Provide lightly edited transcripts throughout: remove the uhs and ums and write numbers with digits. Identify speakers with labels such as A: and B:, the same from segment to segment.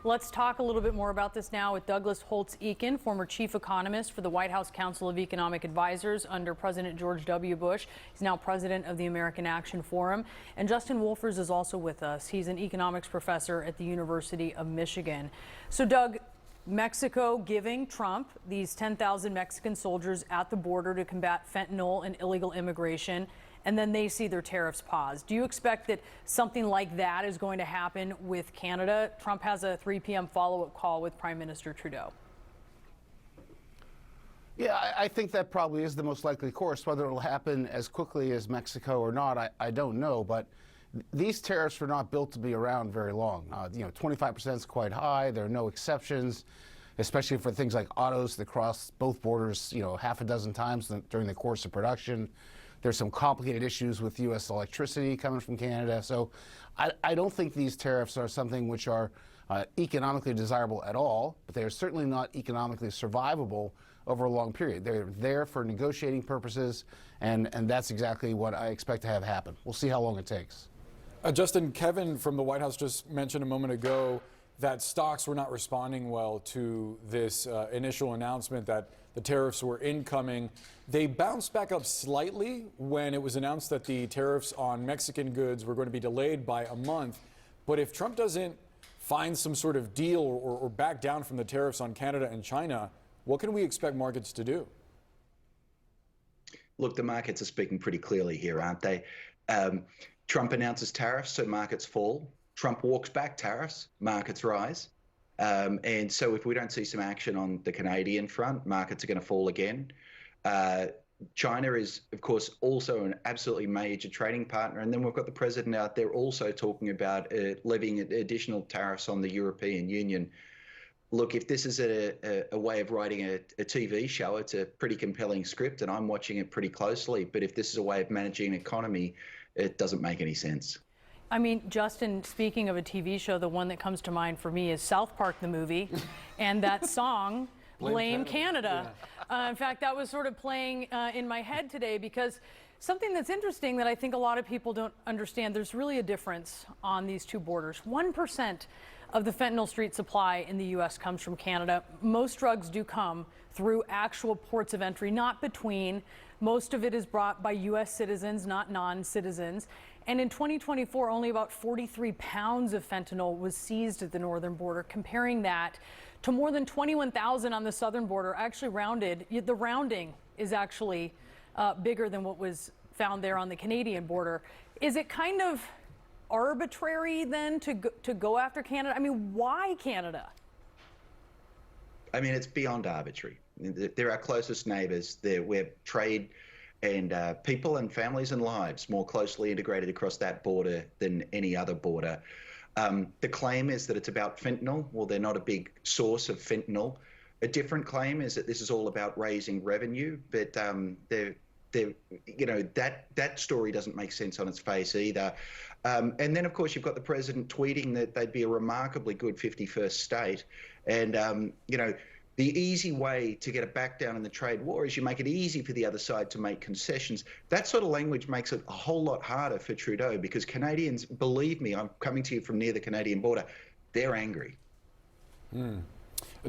A: Let's talk a little bit more about this now with Douglas Holtz-Eakin, former chief economist for the White House Council of Economic Advisors under President George W. Bush. He's now president of the American Action Forum. And Justin Wolfers is also with us. He's an economics professor at the University of Michigan. So, Doug, Mexico giving Trump these 10,000 Mexican soldiers at the border to combat fentanyl and illegal immigration, and then they see their tariffs paused. Do you expect that something like that is going to happen with Canada? Trump has a 3 p.m. follow-up call with Prime Minister Trudeau.
B: Yeah, I think that probably is the most likely course. Whether it will happen as quickly as Mexico or not, I don't know. But these tariffs were not built to be around very long. 25% is quite high. There are no exceptions, especially for things like autos that cross both borders, half a dozen times during the course of production. There's some complicated issues with U.S. electricity coming from Canada. So I don't think these tariffs are something which are economically desirable at all, but they are certainly not economically survivable over a long period. They're there for negotiating purposes, and that's exactly what I expect to have happen. We'll see how long it takes.
C: Justin, Kevin from the White House just mentioned a moment ago that stocks were not responding well to this initial announcement that the tariffs were incoming. They bounced back up slightly when it was announced that the tariffs on Mexican goods were going to be delayed by a month. But if Trump doesn't find some sort of deal or back down from the tariffs on Canada and China, what can we expect markets to do?
D: Look, the markets are speaking pretty clearly here, aren't they? Trump announces tariffs, so markets fall. Trump walks back tariffs, markets rise. And so if we don't see some action on the Canadian front, markets are going to fall again. China is, of course, also an absolutely major trading partner. And then we've got the president out there also talking about levying additional tariffs on the European Union. Look, if this is a way of writing a TV show, it's a pretty compelling script, and I'm watching it pretty closely. But if this is a way of managing an economy, it doesn't make any sense.
A: I mean, Justin, speaking of a TV show, the one that comes to mind for me is South Park, the movie, and that song, Blame Canada. In fact, that was sort of playing in my head today, because something that's interesting that I think a lot of people don't understand, there's really a difference on these two borders. 1% of the fentanyl street supply in the U.S. comes from Canada. Most drugs do come through actual ports of entry, not between. Most of it is brought by U.S. citizens, not non-citizens. And in 2024, only about 43 pounds of fentanyl was seized at the northern border. Comparing that to more than 21,000 on the southern border, actually rounded, the rounding is actually bigger than what was found there on the Canadian border. Is it kind of arbitrary then to go after Canada? I mean, why Canada?
D: I mean, it's beyond arbitrary. They're our closest neighbors. We're trade and people and families and lives more closely integrated across that border than any other border. The claim is that it's about fentanyl. Well, they're not a big source of fentanyl. A different claim is that this is all about raising revenue, but that story doesn't make sense on its face either. And then, of course, you've got the president tweeting that they'd be a remarkably good 51st state. And, the easy way to get a back down in the trade war is you make it easy for the other side to make concessions. That sort of language makes it a whole lot harder for Trudeau, because Canadians, believe me, I'm coming to you from near the Canadian border, they're angry.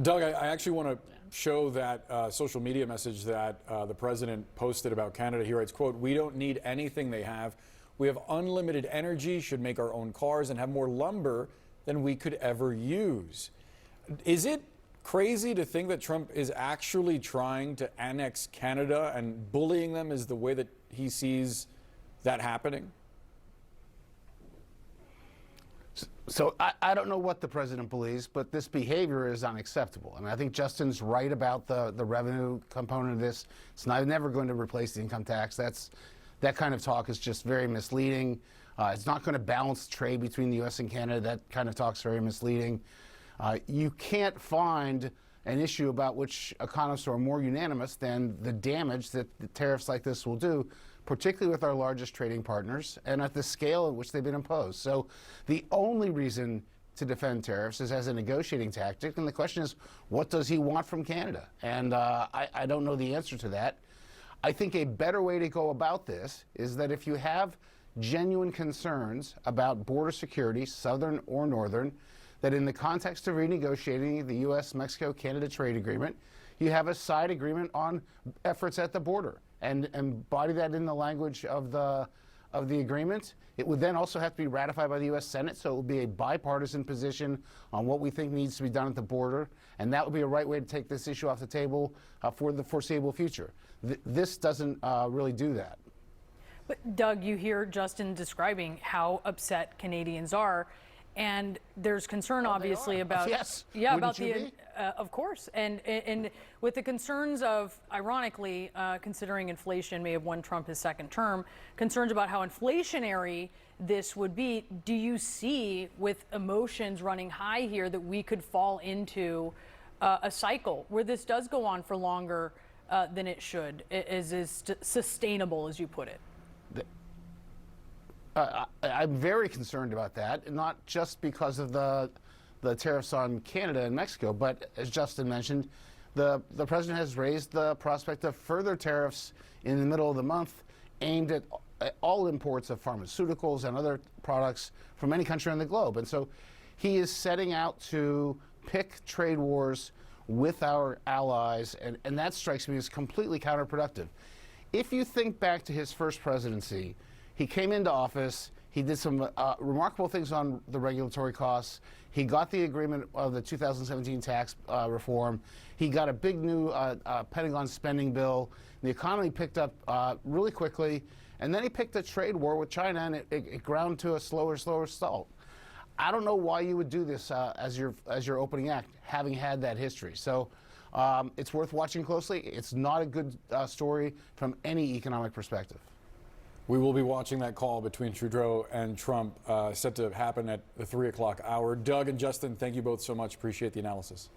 C: Doug, I actually want to show that social media message that the president posted about Canada. He writes, quote, "We don't need anything they have. We have unlimited energy, should make our own cars, and have more lumber than we could ever use." Is it crazy to think that Trump is actually trying to annex Canada, and bullying them is the way that he sees that happening?
B: So I don't know what the president believes, but this behavior is unacceptable. I mean, I think Justin's right about the revenue component of this. It's never going to replace the income tax. That kind of talk is just very misleading. It's not going to balance trade between the U.S. and Canada. That kind of talk is very misleading. You can't find an issue about which economists are more unanimous than the damage that the tariffs like this will do, particularly with our largest trading partners and at the scale at which they've been imposed. So the only reason to defend tariffs is as a negotiating tactic, and the question is, what does he want from Canada? And I don't know the answer to that. I think a better way to go about this is that if you have genuine concerns about border security, southern or northern, that in the context of renegotiating the U.S.-Mexico-Canada trade agreement, you have a side agreement on efforts at the border and embody that in the language of the agreement. It would then also have to be ratified by the U.S. Senate, so it would be a bipartisan position on what we think needs to be done at the border, and that would be a right way to take this issue off the table for the foreseeable future. This doesn't really do that.
A: But Doug, you hear Justin describing how upset Canadians are, and there's concern obviously about
B: yes.
A: Yeah,
B: Wouldn't
A: about
B: you
A: the
B: be?
A: of course, and with the concerns of, ironically, considering inflation may have won Trump his second term, concerns about how inflationary this would be. Do you see, with emotions running high here, that we could fall into a cycle where this does go on for longer than it should, is sustainable, as you put it?
B: I'm very concerned about that, not just because of the tariffs on Canada and Mexico, but as Justin mentioned, the president has raised the prospect of further tariffs in the middle of the month aimed at all imports of pharmaceuticals and other products from any country on the globe. And so he is setting out to pick trade wars with our allies, and that strikes me as completely counterproductive. If you think back to his first presidency, he came into office, he did some remarkable things on the regulatory costs. He got the agreement of the 2017 tax reform. He got a big new Pentagon spending bill. The economy picked up really quickly. And then he picked a trade war with China, and it ground to a slower stall. I don't know why you would do this as your opening act, having had that history. So it's worth watching closely. It's not a good story from any economic perspective.
C: We will be watching that call between Trudeau and Trump set to happen at the 3 o'clock hour. Doug and Justin, thank you both so much. Appreciate the analysis.